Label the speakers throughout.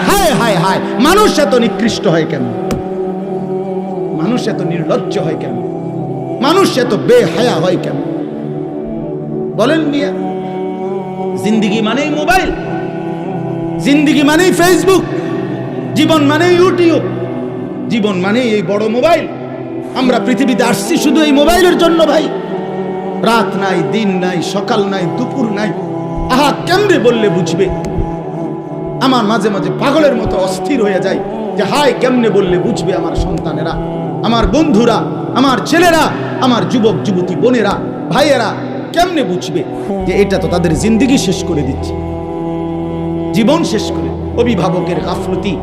Speaker 1: হায় হায় হায়, মানুষ এত নিকৃষ্ট হয় কেন? মানুষ এত নির্লজ্জ হয় কেন? মানুষ এত বেহায়া হয় কেন? বলেন মিয়া। জিন্দিগি মানেই মোবাইল, জিন্দিগি মানেই ফেসবুক, জীবন মানেই ইউটিউব, জীবন মানেই এই বড় মোবাইল। আমরা পৃথিবীতে আসছি শুধু এই মোবাইলের জন্য ভাই। রাত নাই, দিন নাই, সকাল নাই, দুপুর নাই। আহা, কেমনে বললে বুঝবে? আমার মাঝে মাঝে পাগলের মতো অস্থির হয়ে যায় যে হায়, কেমনে বললে বুঝবে আমার সন্তানেরা, আমার বন্ধুরা, আমার ছেলেরা, আমার যুবক যুবতী বোনেরা, ভাইয়েরা কেমনে বুঝবে যে এটা তো তাদের জিন্দেগি শেষ করে দিচ্ছে, জীবন শেষ করে। অভিভাবকের গাফলতি,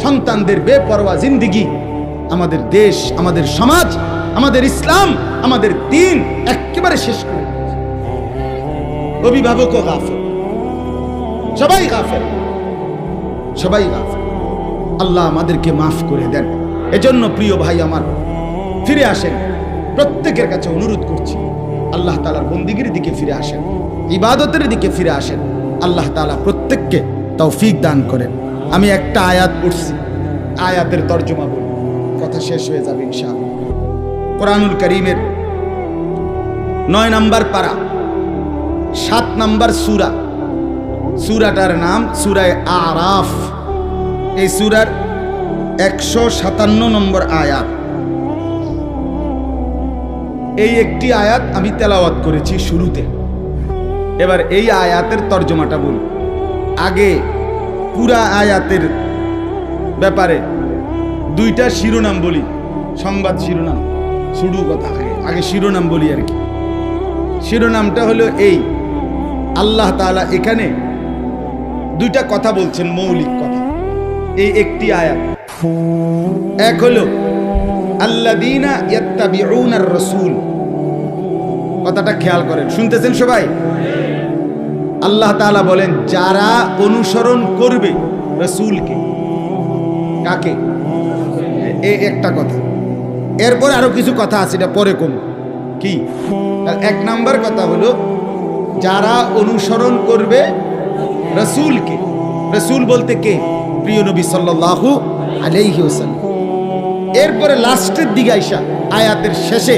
Speaker 1: সন্তানদের বেপরোয়া জিন্দেগি, আমাদের দেশ, আমাদের সমাজ, আমাদের ইসলাম, আমাদের দ্বীন একেবারে শেষ করে দিচ্ছে। অভিভাবকও গাফেল, সবাই গাফেল, সবাই গাফেল। আল্লাহ আমাদেরকে মাফ করে দেন। এজন্য প্রিয় ভাই আমার, ফিরে আসেন। প্রত্যেকের কাছে অনুরোধ করছি, আল্লাহ তাআলার বন্দিগির দিকে ফিরে আসেন, ইবাদতের দিকে ফিরে আসেন। আল্লাহ তাআলা প্রত্যেককে তৌফিক দান করেন। আমি একটা আয়াত পড়ছি, আয়াতের তর্জমা বলি, কথা শেষ হয়ে যাবে ইনশাআল্লাহ। কোরআনুল কারীমের 9 নম্বর পারা, 7 নম্বর সূরা। সূরাটার নাম সূরা আরাফ। এই সূরার 157 নম্বর আয়াত। এই একটি আয়াত আমি তেলাওয়াত করেছি শুরুতে। এবার এই আয়াতের তর্জমাটা বলি। আগে পুরা আয়াতের ব্যাপারে 2টা শিরোনাম বলি, সংবাদ শিরোনাম, শুরু কথা। আগে শিরোনাম বলি আর কি। শিরোনামটা হলো এই, আল্লাহ তাআলা এখানে 2টা কথা বলছেন, মৌলিক কথা। এই একটি আয়াত, এক হলো আল্লাযীনা ইয়াত্তাবিউনার রাসূল। কথাটা খেয়াল করেন, শুনতেছেন সবাই? আল্লাহ তাআলা বলেন যারা অনুসরণ করবে রাসূলকে। কাকে? এই একটা কথা। এরপর আরো কিছু কথা আছে, এটা পরে কম। কি? 1 নাম্বার কথা হলো যারা অনুসরণ করবে রাসূলকে। রাসূল বলতে কে? প্রিয় নবী সাল্লাল্লাহু আলাইহি ওয়াসাল্লাম। এরপরে লাস্টের দিকে আইসা আয়াতের শেষে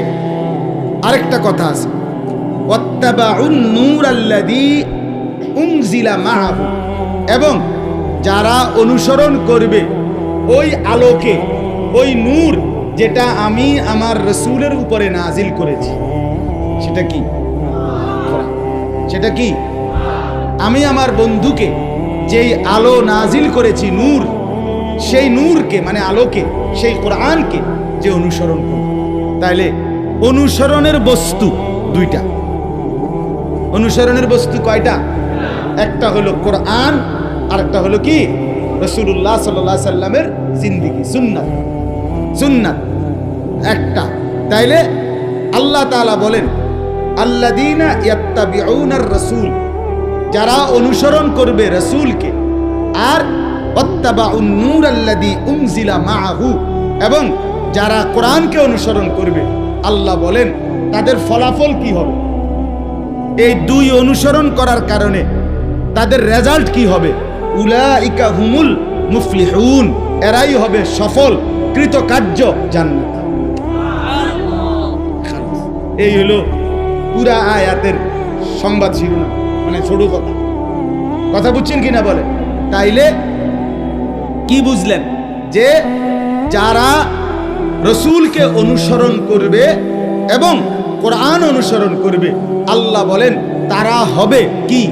Speaker 1: আরেকটা কথা আছে, ওয়াত্তাবাউন নূরাল্লাযী উনজিলা মাআহু। এবং যারা অনুসরণ করবে ওই আলোকে, ওই নূর যেটা আমি আমার রাসূলের উপরে নাজিল করেছি। সেটা কি? সেটা কি? আমি আমার বন্ধুকে যেই আলো নাজিল করেছি, নূর, সেই নূরকে মানে আলোকে, সেই কোরআনকে যে অনুসরণ করবে। তাইলে অনুসরণের বস্তু 2টা। অনুসরণের বস্তু কয়টা? একটা হলো কোরআন, আর একটা হলো কি? রাসূলুল্লাহ সাল্লাল্লাহু আলাইহি সাল্লামের জিন্দেগি, সুন্নাত। সুন্নাত একটা। তাইলে আল্লাহ তাআলা বলেন আল্লাযীনা ইয়াত্তাবিউনার রাসূল, যারা অনুসরণ করবে রাসূলকে, আর ওয়াত্তাবাউন নূরাল্লাযী উনজিলা মাআহু, এবং যারা কোরআনকে অনুসরণ করবে, আল্লাহ বলেন তাদের ফলাফল কি হবে? এই 2 অনুসরণ করার কারণে তাদের রেজাল্ট কি হবে? উলাইকা হুমুল মুফলিহুন, এরাই হবে সফল কৃতকার্য জান্নাত। এই হলো পুরা আয়াতের সংবাদ শিরোনাম, মানে ছোট কথা। কথা বুঝছেন কিনা বলে? তাইলে কি বুঝলেন? যে যারা রাসূলকে অনুসরণ করবে এবং কোরআন অনুসরণ করবে, আল্লাহ বলেন তারা হবে কি?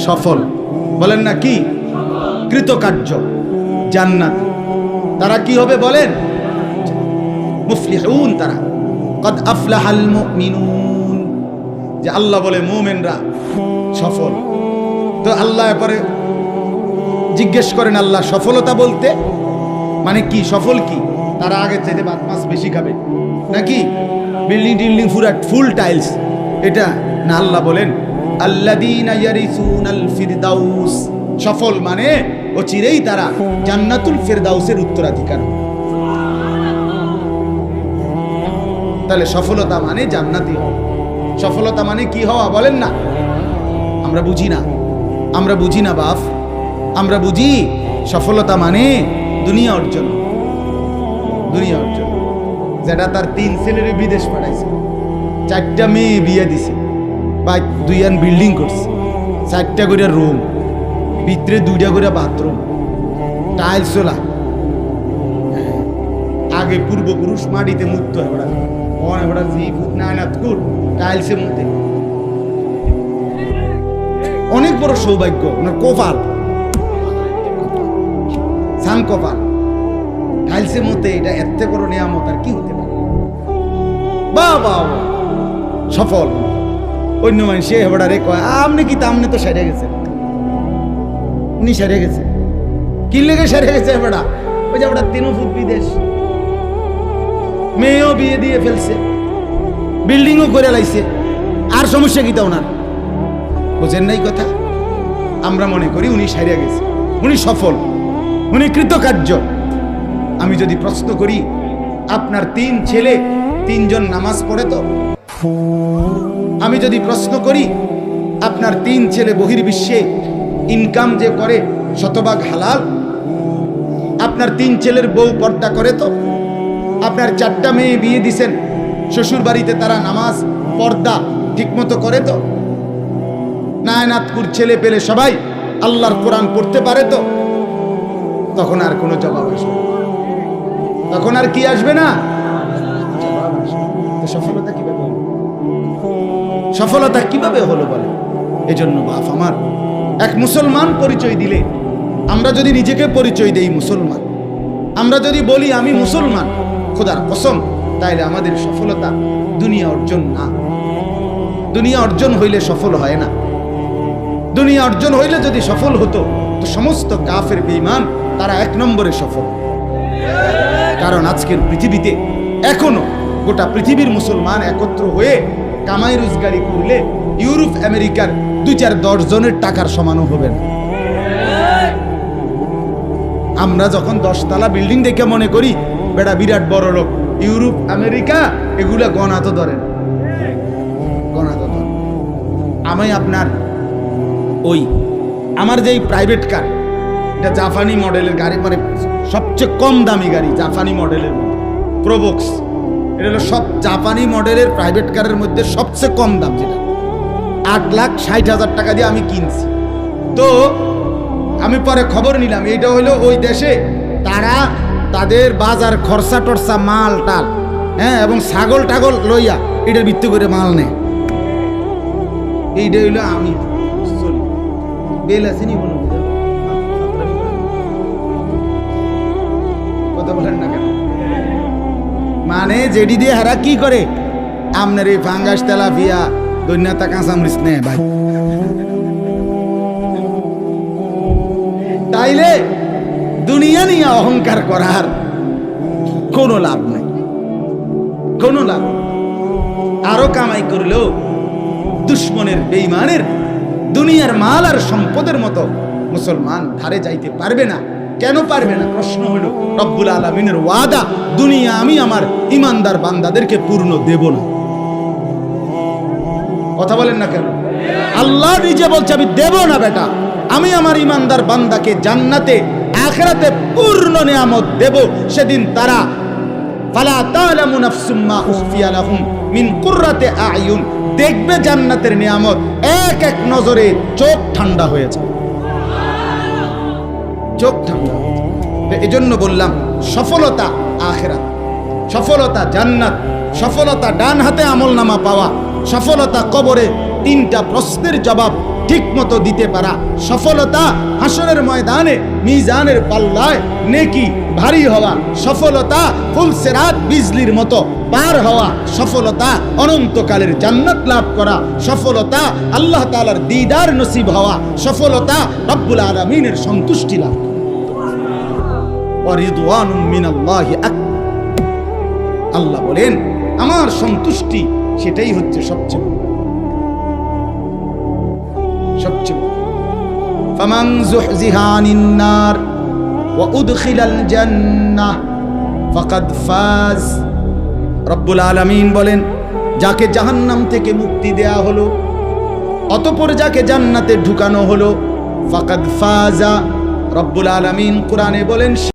Speaker 1: সফল। বলেন না কি? কৃতকার্য, জান্নাত। তারা কি হবে বলেন? মুফলিহুন। তারা কদ আফলাহাল মুমিনুন, যে আল্লাহ বলে মুমিনরা সফল। তো আল্লাহ পরে জিজ্ঞেস করেন, আল্লাহ সফলতা বলতে মানে কি? সফল কি? তারা আগে চাইতে ভাত মাছ বেশি খাবে নাকি? বিল্ডিং টিল্ডিং পুরা ফুল টাইলস, এটা না। আল্লাহ বলেন আল্লাযীনা ইয়ারিসুনাল ফিরদাউস, সফল মানে ও চিরেই তারা জান্নাতুল ফিরদাউসের উত্তরাধিকার। তাহলে সফলতা মানে জান্নাতি হওয়া। সফলতা মানে কি হওয়া বলেন না? আমরা বুঝি না, আমরা বুঝি না বাপ। আমরা বুঝি সফলতা মানে দুনিয়া অর্জন, দুনিয়া অর্জন। যেটা তার 3 ছেলের বিদেশ পাঠাইছে, 4টা মেয়ে বিয়ে দিছে, বা 2 বিল্ডিং করছে, 4টা করে রুম, ভিতরে 2টা করে বাথরুম, টাইলস চলা। আগে পূর্বপুরুষ মাটিতে মুক্ত টাইলসে মুক্তে, অনেক বড় সৌভাগ্য, কপাল, সান কপাল, টাইলসে মতে। এটা এত বড় নিয়ামত আর কি হতে পারে? বাবা সফল। অন্য মানুষ হেবড়ারে কয় আপনি কি তামনে তো সেরে গেছেন, উনি সেরে গেছে। কি লেগে সেরে গেছে হেবড়া? ওই যে আমরা 3 ফুট বিদেশ, মেয়েও বিয়ে দিয়ে ফেলছে, বিল্ডিংও করে লাইছে, আর সমস্যা কি তা ওনার? বুঝেন নাই কথা? আমরা মনে করি উনি সেরে গেছে, উনি সফল, উনি কৃতকার্য। আমি যদি প্রশ্ন করি আপনার 3 ছেলে 3 জন নামাজ পড়ে তো? আমি যদি প্রশ্ন করি আপনার 3 ছেলে বহির্বিশ্বে ইনকাম যে করে শতভাগ হালাল? আপনার 3 ছেলের বউ পর্দা করে তো? আপনার 4টা মেয়ে বিয়ে দিছেন, শ্বশুর বাড়িতে তারা নামাজ পর্দা ঠিকমতো করে তো? নায়নাতপুর ছেলে পেলে সবাই আল্লাহর কোরআন পড়তে পারে তো? তখন আর কোনো জবাব আসবে না। তখন আর কি আসবে না? সফলতা কিভাবে হলো? সফলতা কিভাবে হলো বলে? এজন্য বাপ আমার, এক মুসলমান পরিচয় দিলে, আমরা যদি নিজেকে পরিচয় দেই মুসলমান, আমরা যদি বলি আমি মুসলমান খোদার কসম, তাইলে আমাদের সফলতা দুনিয়া অর্জন না। দুনিয়া অর্জন হইলে সফল হয় না। দুনিয়া অর্জন হইলে যদি সফল হতো তো সমস্ত কাফের বেঈমান তারা 1 নম্বরে সফল। কারণ আজকের পৃথিবীতে এখনো গোটা পৃথিবীর মুসলমান একত্র হয়ে কামাই রোজগারি করলে ইউরোপ আমেরিকার 2-4-10 জনের টাকার সমানও হবে না। আমরা যখন 10 তলা বিল্ডিং দেখে মনে করি বেটা বিরাট বড় লোক, ইউরোপ আমেরিকা এগুলা গণা তো ধরে না, গণা তো ধরে। আমি আপনার ওই আমার যেই প্রাইভেট কার, এটা জাপানি মডেলের গাড়ি, মানে সবচেয়ে কম দামি গাড়ি জাপানি মডেলের মধ্যে, প্রোবক্স। এটা হলো সব জাপানি মডেলের প্রাইভেট কারের মধ্যে সবচেয়ে কম দাম, যেটা 8,60,000 টাকা দিয়ে আমি কিনছি। তো আমি পরে খবর নিলাম, এইটা হলো ওই দেশে তারা তাদের বাজার খরচা টরচা মাল টাল, হ্যাঁ, এবং ছাগল টাগল লইয়া এটার ভিত্তি করে মাল নেয়। এইটা হইলো আমি বেল আসেনি কোনো কথা বলেন না কেন? মানে যেটি দিয়ে হারা কি করে আপনার এই ফাঙ্গাস তেলাপিয়া দৈন্যতা কাঁচামরিচ নেয় ভাই। তাইলে দুনিয়া নিয়ে অহংকার করার কোনো লাভ নাই, কোনো লাভ। আরো কামাই করলেও দুশ্মনের বেঈমানের দুনিয়ার মাল আর সম্পদের মতো মুসলমান ধারে যাইতে পারবে না। কেন পারবে না? প্রশ্ন হলো রব্বুল আলামিনের ওয়াদা, দুনিয়া আমি আমার ইমানদার বান্দাদেরকে পূর্ণ দেব না। কথা বলেন না কেন? আল্লাহ নিজে বলছে আমি দেব না বেটা, আমি আমার ইমানদার বান্দাকে জান্নাতে আখিরাতে পূর্ণ নিয়ামত দেব। সেদিন তারা ফালা তা'লামু নাফসুম মা উখফিয়া লাহুম মিন কুররাতি আ'য়ুন, দেখবে জান্নাতের নিয়ামত, এক এক নজরে চোখ ঠান্ডা হয়ে যাবে, চোখ ঠান্ডা। এজন্য বললাম সফলতা আখিরাত, সফলতা জান্নাত, সফলতা ডান হাতে আমলনামা পাওয়া, সফলতা কবরে 3টা প্রশ্নের জবাব ঠিক মতো দিতে পারা, সফলতা হাসরের ময়দানে মিজানের পাল্লায় নেকি ভারী হওয়া, সফলতা ফুলসেরাত বিজলির মতো পার হওয়া, সফলতা অনন্তকালের জান্নাত লাভ করা, সফলতা আল্লাহ তাআলার দিদার নসিব হওয়া, সফলতা রব্বুল আলামিনের সন্তুষ্টি লাভ করা। ওয়া রিদওয়ানুম মিনাল্লাহি আকবার। আল্লাহ বলেন আমার সন্তুষ্টি সেটাই হচ্ছে সবচেয়ে সবচেয়ে। ফামান যুহজিহা আনিন নার ওয়া উদখিলাল জান্নাহ ফাকাদ ফাজ। রব্বুল আলামিন বলেন যাকে জাহান্নাম থেকে মুক্তি দেয়া হলো, অতঃপর যাকে জান্নাতে ঢুকানো হলো, ফাকাদ ফাজা, রব্বুল আলামিন কোরআনে বলেন